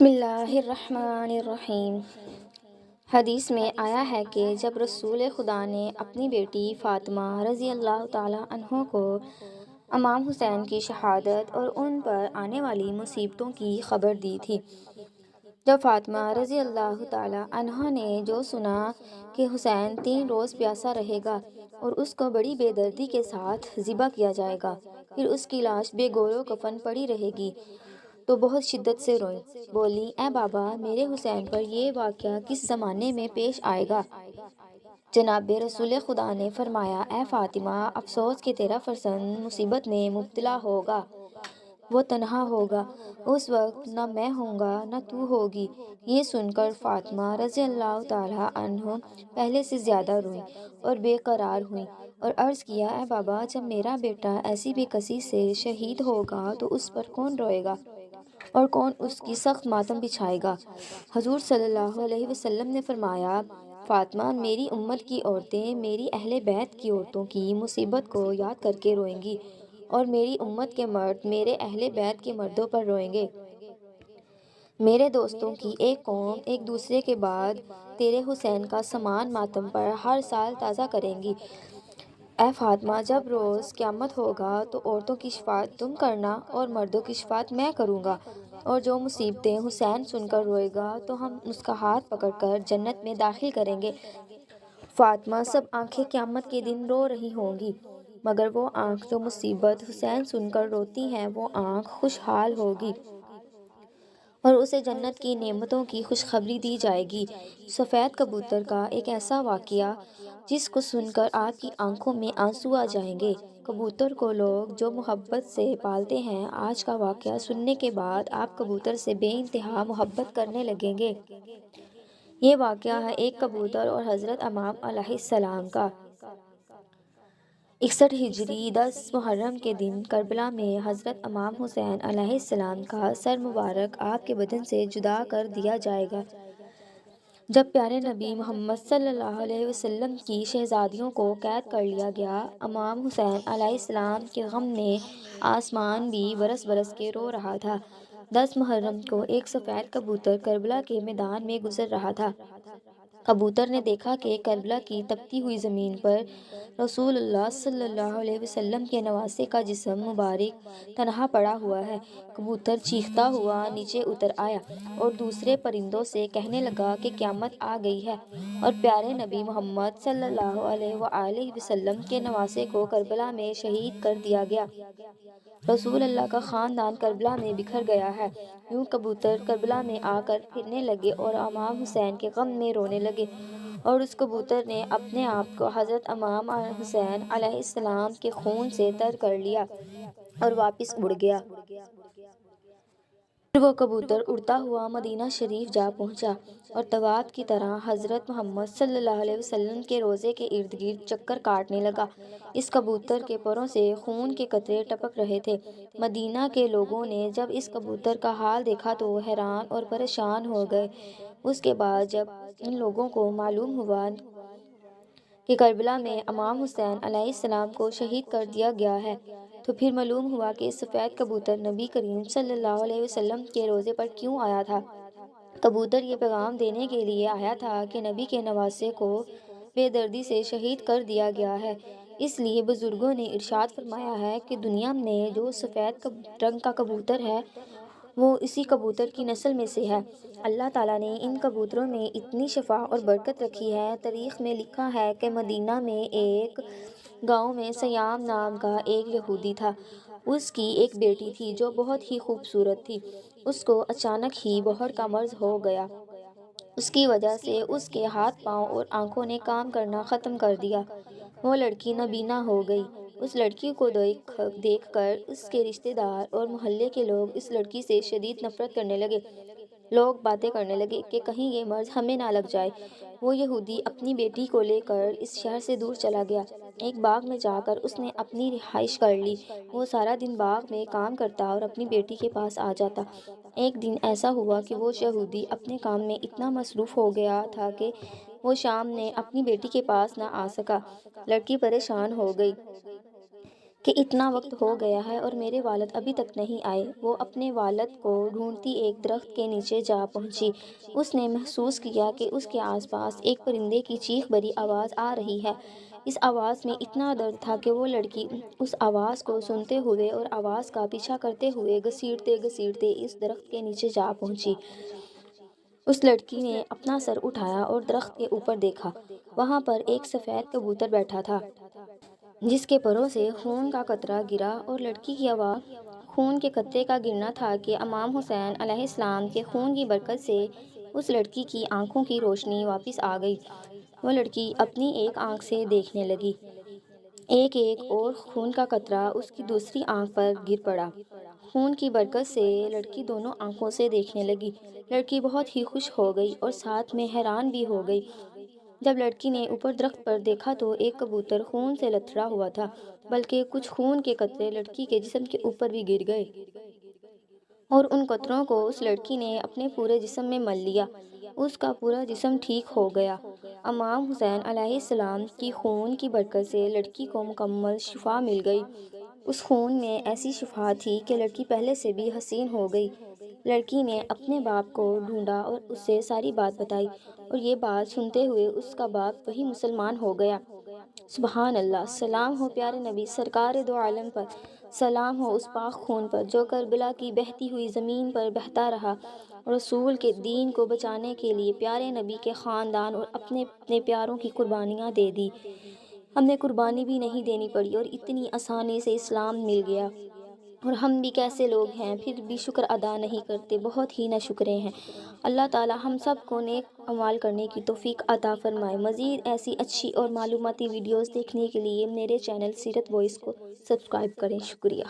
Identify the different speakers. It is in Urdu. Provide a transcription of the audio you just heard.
Speaker 1: بسم اللہ الرحمن الرحیم۔ حدیث میں آیا ہے کہ جب رسول خدا نے اپنی بیٹی فاطمہ رضی اللہ تعالیٰ عنہ کو امام حسین کی شہادت اور ان پر آنے والی مصیبتوں کی خبر دی تھی، جب فاطمہ رضی اللہ تعالیٰ عنہ نے جو سنا کہ حسین 3 روز پیاسا رہے گا اور اس کو بڑی بے دردی کے ساتھ ذبح کیا جائے گا، پھر اس کی لاش بے گور و کفن پڑی رہے گی، تو بہت شدت سے روئی۔ بولی، اے بابا، میرے حسین پر یہ واقعہ کس زمانے میں پیش آئے گا؟ جناب رسول خدا نے فرمایا، اے فاطمہ، افسوس کہ تیرا فرزند مصیبت میں مبتلا ہوگا، وہ تنہا ہوگا، اس وقت نہ میں ہوں گا نہ تو ہوگی۔ یہ سن کر فاطمہ رضی اللہ تعالیٰ عنہ پہلے سے زیادہ روئیں اور بے قرار ہوئیں اور عرض کیا، اے بابا، جب میرا بیٹا ایسی بے کسی سے شہید ہوگا تو اس پر کون روئے گا اور کون اس کی سخت ماتم بچھائے گا؟ حضور صلی اللہ علیہ وسلم نے فرمایا، فاطمہ، میری امت کی عورتیں میری اہل بیت کی عورتوں کی مصیبت کو یاد کر کے روئیں گی اور میری امت کے مرد میرے اہل بیت کے مردوں پر روئیں گے۔ میرے دوستوں کی ایک قوم ایک دوسرے کے بعد تیرے حسین کا سمان ماتم پر ہر سال تازہ کریں گی۔ اے فاطمہ، جب روز قیامت ہوگا تو عورتوں کی شفاعت تم کرنا اور مردوں کی شفاعت میں کروں گا، اور جو مصیبتیں حسین سن کر روئے گا تو ہم اس کا ہاتھ پکڑ کر جنت میں داخل کریں گے۔ فاطمہ، سب آنکھیں قیامت کے دن رو رہی ہوں گی، مگر وہ آنکھ جو مصیبت حسین سن کر روتی ہیں وہ آنکھ خوشحال ہوگی اور اسے جنت کی نعمتوں کی خوشخبری دی جائے گی۔ سفید کبوتر کا ایک ایسا واقعہ جس کو سن کر آپ کی آنکھوں میں آنسو آ جائیں گے۔ کبوتر کو لوگ جو محبت سے پالتے ہیں، آج کا واقعہ سننے کے بعد آپ کبوتر سے بے انتہا محبت کرنے لگیں گے۔ یہ واقعہ ہے ایک کبوتر اور حضرت امام علیہ السلام کا۔ 61 ہجری 10 محرم کے دن کربلا میں حضرت امام حسین علیہ السلام کا سر مبارک آپ کے بدن سے جدا کر دیا جائے گا۔ جب پیارے نبی محمد صلی اللہ علیہ وسلم کی شہزادیوں کو قید کر لیا گیا، امام حسین علیہ السلام کے غم میں آسمان بھی برس برس کے رو رہا تھا۔ 10 محرم کو ایک سفید کبوتر کربلا کے میدان میں گزر رہا تھا۔ کبوتر نے دیکھا کہ کربلا کی تپتی ہوئی زمین پر رسول اللہ صلی اللہ علیہ وسلم کے نواسے کا جسم مبارک تنہا پڑا ہوا ہے۔ کبوتر چیختا ہوا نیچے اتر آیا اور دوسرے پرندوں سے کہنے لگا کہ قیامت آ گئی ہے اور پیارے نبی محمد صلی اللہ علیہ وآلہ وسلم کے نواسے کو کربلا میں شہید کر دیا گیا۔ رسول اللہ کا خاندان کربلا میں بکھر گیا ہے۔ یوں کبوتر کربلا میں آ کر پھرنے لگے اور امام حسین کے غم میں رونے لگے، اور اس کبوتر نے اپنے آپ کو حضرت امام حسین علیہ السلام کے خون سے تر کر لیا اور واپس اڑ گیا۔ پھر وہ کبوتر اڑتا ہوا مدینہ شریف جا پہنچا اور طواد کی طرح حضرت محمد صلی اللہ علیہ وسلم کے روضے کے ارد گرد چکر کاٹنے لگا۔ اس کبوتر کے پروں سے خون کے قطرے ٹپک رہے تھے۔ مدینہ کے لوگوں نے جب اس کبوتر کا حال دیکھا تو حیران اور پریشان ہو گئے۔ اس کے بعد جب ان لوگوں کو معلوم ہوا کہ کربلا میں امام حسین علیہ السلام کو شہید کر دیا گیا ہے، تو پھر معلوم ہوا کہ سفید کبوتر نبی کریم صلی اللہ علیہ وسلم کے روضے پر کیوں آیا تھا۔ کبوتر یہ پیغام دینے کے لیے آیا تھا کہ نبی کے نواسے کو بے دردی سے شہید کر دیا گیا ہے۔ اس لیے بزرگوں نے ارشاد فرمایا ہے کہ دنیا میں جو سفید رنگ کا کبوتر ہے وہ اسی کبوتر کی نسل میں سے ہے۔ اللہ تعالیٰ نے ان کبوتروں میں اتنی شفا اور برکت رکھی ہے۔ تاریخ میں لکھا ہے کہ مدینہ میں ایک گاؤں میں سیام نام کا ایک یہودی تھا۔ اس کی ایک بیٹی تھی جو بہت ہی خوبصورت تھی۔ اس کو اچانک ہی بہر کا مرض ہو گیا۔ اس کی وجہ سے اس کے ہاتھ پاؤں اور آنکھوں نے کام کرنا ختم کر دیا۔ وہ لڑکی نابینا ہو گئی۔ اس لڑکی کو دیکھ کر اس کے رشتہ دار اور محلے کے لوگ اس لڑکی سے شدید نفرت کرنے لگے۔ لوگ باتیں کرنے لگے کہ کہیں یہ مرض ہمیں نہ لگ جائے۔ وہ یہودی اپنی بیٹی کو لے کر اس شہر سے دور چلا گیا۔ ایک باغ میں جا کر اس نے اپنی رہائش کر لی۔ وہ سارا دن باغ میں کام کرتا اور اپنی بیٹی کے پاس آ جاتا۔ ایک دن ایسا ہوا کہ وہ یہودی اپنے کام میں اتنا مصروف ہو گیا تھا کہ وہ شام نے اپنی بیٹی کے پاس نہ آ سکا۔ لڑکی پریشان ہو گئی۔ کہ اتنا وقت ہو گیا ہے اور میرے والد ابھی تک نہیں آئے۔ وہ اپنے والد کو ڈھونڈتی ایک درخت کے نیچے جا پہنچی۔ اس نے محسوس کیا کہ اس کے آس پاس ایک پرندے کی چیخ بھری آواز آ رہی ہے۔ اس آواز میں اتنا درد تھا کہ وہ لڑکی اس آواز کو سنتے ہوئے اور آواز کا پیچھا کرتے ہوئے گھسیٹتے گھسیٹتے اس درخت کے نیچے جا پہنچی۔ اس لڑکی نے اپنا سر اٹھایا اور درخت کے اوپر دیکھا۔ وہاں پر ایک سفید کبوتر بیٹھا تھا جس کے پروں سے خون کا قطرہ گرا، اور لڑکی کی آواز خون کے قطرے کا گرنا تھا کہ امام حسین علیہ السلام کے خون کی برکت سے اس لڑکی کی آنکھوں کی روشنی واپس آ گئی۔ وہ لڑکی اپنی ایک آنکھ سے دیکھنے لگی۔ ایک ایک اور خون کا قطرہ اس کی دوسری آنکھ پر گر پڑا۔ خون کی برکت سے لڑکی دونوں آنکھوں سے دیکھنے لگی۔ لڑکی بہت ہی خوش ہو گئی اور ساتھ میں حیران بھی ہو گئی۔ جب لڑکی نے اوپر درخت پر دیکھا تو ایک کبوتر خون سے لتھڑا ہوا تھا، بلکہ کچھ خون کے قطرے لڑکی کے جسم کے اوپر بھی گر گئے، اور ان قطروں کو اس لڑکی نے اپنے پورے جسم میں مل لیا۔ اس کا پورا جسم ٹھیک ہو گیا۔ امام حسین علیہ السلام کی خون کی برکت سے لڑکی کو مکمل شفا مل گئی۔ اس خون میں ایسی شفا تھی کہ لڑکی پہلے سے بھی حسین ہو گئی۔ لڑکی نے اپنے باپ کو ڈھونڈا اور اسے ساری بات بتائی، اور یہ بات سنتے ہوئے اس کا باپ وہی مسلمان ہو گیا۔ سبحان اللہ! سلام ہو پیارے نبی سرکار دو عالم پر، سلام ہو اس پاک خون پر جو کربلا کی بہتی ہوئی زمین پر بہتا رہا، رسول کے دین کو بچانے کے لیے پیارے نبی کے خاندان اور اپنے اپنے پیاروں کی قربانیاں دے دی۔ ہمیں قربانی بھی نہیں دینی پڑی اور اتنی آسانی سے اسلام مل گیا، اور ہم بھی کیسے لوگ ہیں پھر بھی شکر ادا نہیں کرتے، بہت ہی ناشکرے ہیں۔ اللہ تعالی ہم سب کو نیک اعمال کرنے کی توفیق عطا فرمائے۔ مزید ایسی اچھی اور معلوماتی ویڈیوز دیکھنے کے لیے میرے چینل سیرت وائس کو سبسکرائب کریں۔ شکریہ۔